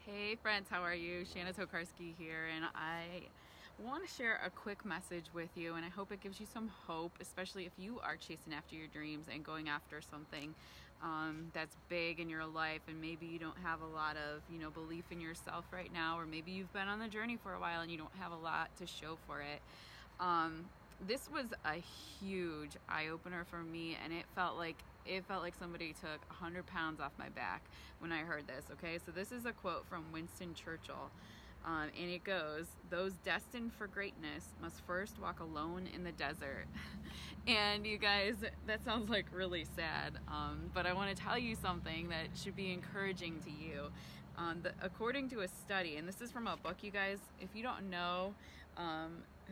Hey friends, how are you? Shanna Tokarski here, and I want to share a quick message with you, and I hope it gives you some hope, especially if you are chasing after your dreams and going after something that's big in your life, and maybe you don't have a lot of belief in yourself right now, or maybe you've been on the journey for a while and you don't have a lot to show for it. This was a huge eye-opener for me, and it felt like somebody took 100 pounds off my back when I heard this. Okay, so this is a quote from Winston Churchill, and it goes, "Those destined for greatness must first walk alone in the desert." And you guys, that sounds like really sad, but I want to tell you something that should be encouraging to you. According to a study, and this is from a book, you guys, if you don't know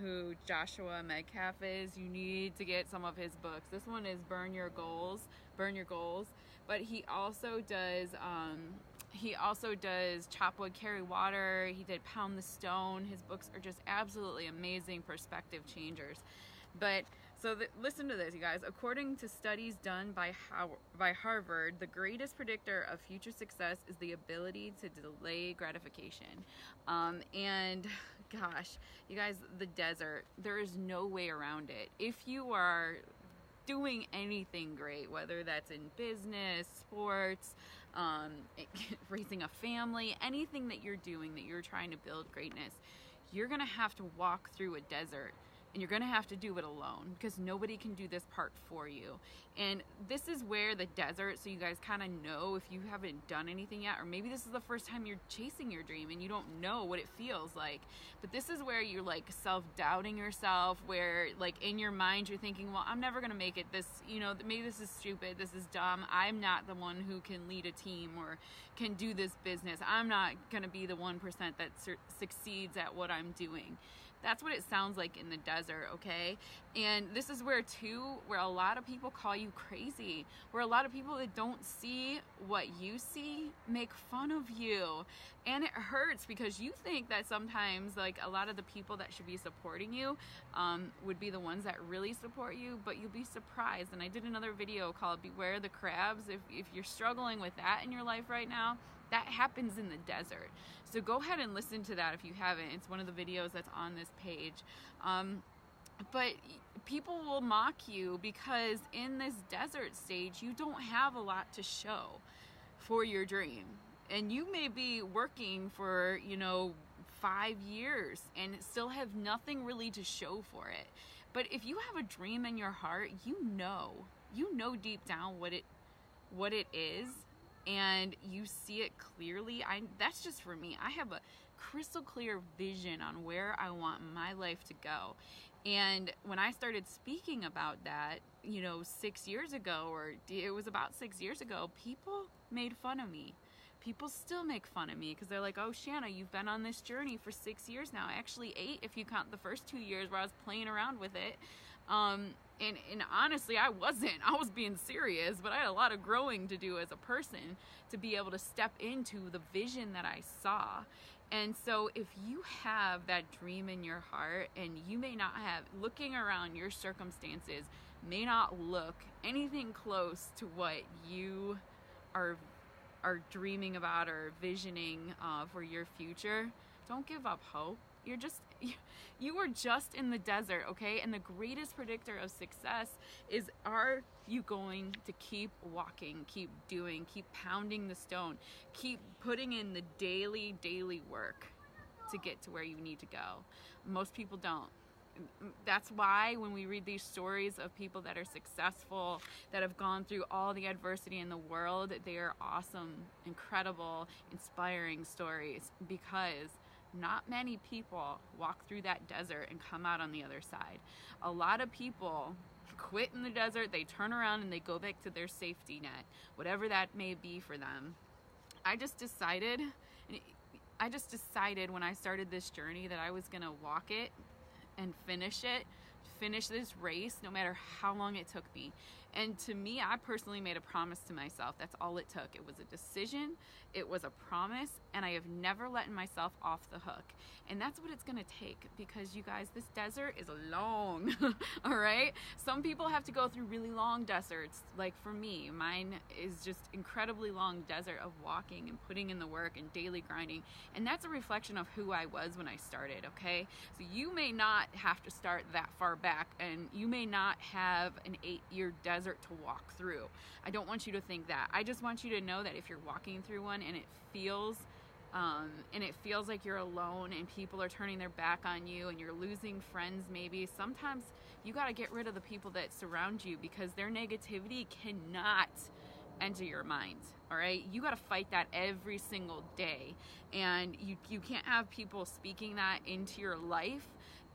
who Joshua Medcalf is, you need to get some of his books. This one is Burn Your Goals, but he also does Chop Wood, Carry Water. He did Pound the Stone. His books are just absolutely amazing perspective changers. But listen to this, you guys. According to studies done by Harvard, the greatest predictor of future success is the ability to delay gratification. And gosh, you guys, the desert, there is no way around it. If you are doing anything great, whether that's in business, sports, raising a family, anything that you're doing, that you're trying to build greatness, you're gonna have to walk through a desert. And you're going to have to do it alone, because nobody can do this part for you. And this is where the desert, so you guys kind of know if you haven't done anything yet, or maybe this is the first time you're chasing your dream and you don't know what it feels like. But this is where you're like self-doubting yourself, where like in your mind you're thinking, well, I'm never going to make it. This, maybe this is stupid. This is dumb. I'm not the one who can lead a team or can do this business. I'm not going to be the 1% that succeeds at what I'm doing. That's what it sounds like in the desert, okay? And this is where a lot of people call you crazy, where a lot of people that don't see what you see make fun of you. And it hurts, because you think that sometimes like a lot of the people that should be supporting you would be the ones that really support you, but you'll be surprised. And I did another video called Beware the Crabs. If you're struggling with that in your life right now, that happens in the desert. So go ahead and listen to that if you haven't. It's one of the videos that's on this page. But people will mock you because in this desert stage, you don't have a lot to show for your dream. And you may be working for, 5 years and still have nothing really to show for it. But if you have a dream in your heart, you know deep down what it is, and you see it clearly. That's just for me. I have a crystal clear vision on where I want my life to go. And when I started speaking about that, 6 years ago, or it was about 6 years ago, people made fun of me. People still make fun of me because they're like, "Oh, Shanna, you've been on this journey for 6 years now. Actually 8 if you count the first 2 years where I was playing around with it." And honestly, I wasn't. I was being serious, but I had a lot of growing to do as a person to be able to step into the vision that I saw. And so if you have that dream in your heart, and you may not have, looking around, your circumstances may not look anything close to what you are dreaming about or visioning for your future, don't give up hope. You are just in the desert, okay? And the greatest predictor of success is, are you going to keep walking, keep doing, keep pounding the stone, keep putting in the daily work to get to where you need to go? Most people don't. That's why when we read these stories of people that are successful, that have gone through all the adversity in the world, they are awesome, incredible, inspiring stories, because not many people walk through that desert and come out on the other side. A lot of people quit in the desert, they turn around and they go back to their safety net, whatever that may be for them. I just decided when I started this journey that I was gonna walk it and finish this race, no matter how long it took me. And to me, I personally made a promise to myself. That's all it took. It was a decision, it was a promise, and I have never let myself off the hook. And that's what it's gonna take, because you guys, this desert is long. All right, some people have to go through really long deserts. Like for me, mine is just incredibly long desert of walking and putting in the work and daily grinding, and that's a reflection of who I was when I started. Okay, so you may not have to start that far back, and you may not have an 8-year desert to walk through. I don't want you to think that. I just want you to know that if you're walking through one and it feels like you're alone and people are turning their back on you and you're losing friends, maybe sometimes you got to get rid of the people that surround you, because their negativity cannot enter your mind. All right, you got to fight that every single day, and you can't have people speaking that into your life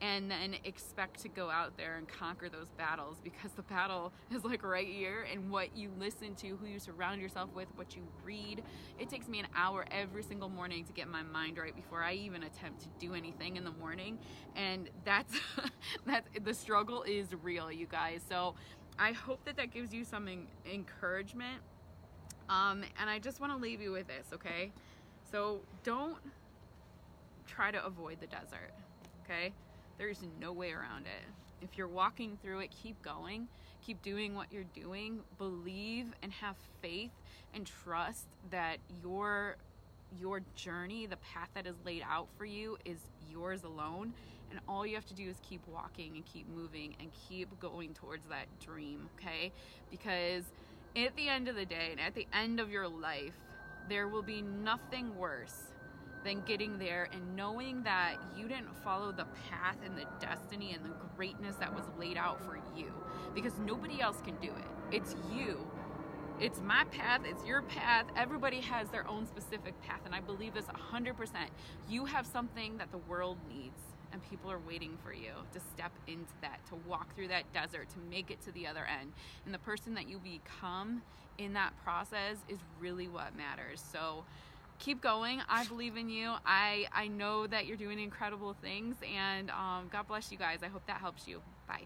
and then expect to go out there and conquer those battles, because the battle is like right here, and what you listen to, who you surround yourself with, what you read. It takes me an hour every single morning to get my mind right before I even attempt to do anything in the morning, and that's the struggle is real, you guys. So I hope that gives you some encouragement, and I just want to leave you with this, okay? So don't try to avoid the desert, okay? There's no way around it. If you're walking through it, keep going, keep doing what you're doing, believe and have faith and trust that your journey, the path that is laid out for you, is yours alone, and all you have to do is keep walking and keep moving and keep going towards that dream, okay? Because at the end of the day, and at the end of your life, there will be nothing worse than getting there and knowing that you didn't follow the path and the destiny and the greatness that was laid out for you, because nobody else can do it. It's you. It's my path, it's your path. Everybody has their own specific path, and I believe this 100%. You have something that the world needs, and people are waiting for you to step into that, to walk through that desert, to make it to the other end. And the person that you become in that process is really what matters. So keep going. I believe in you. I know that you're doing incredible things, and God bless you guys. I hope that helps you. Bye.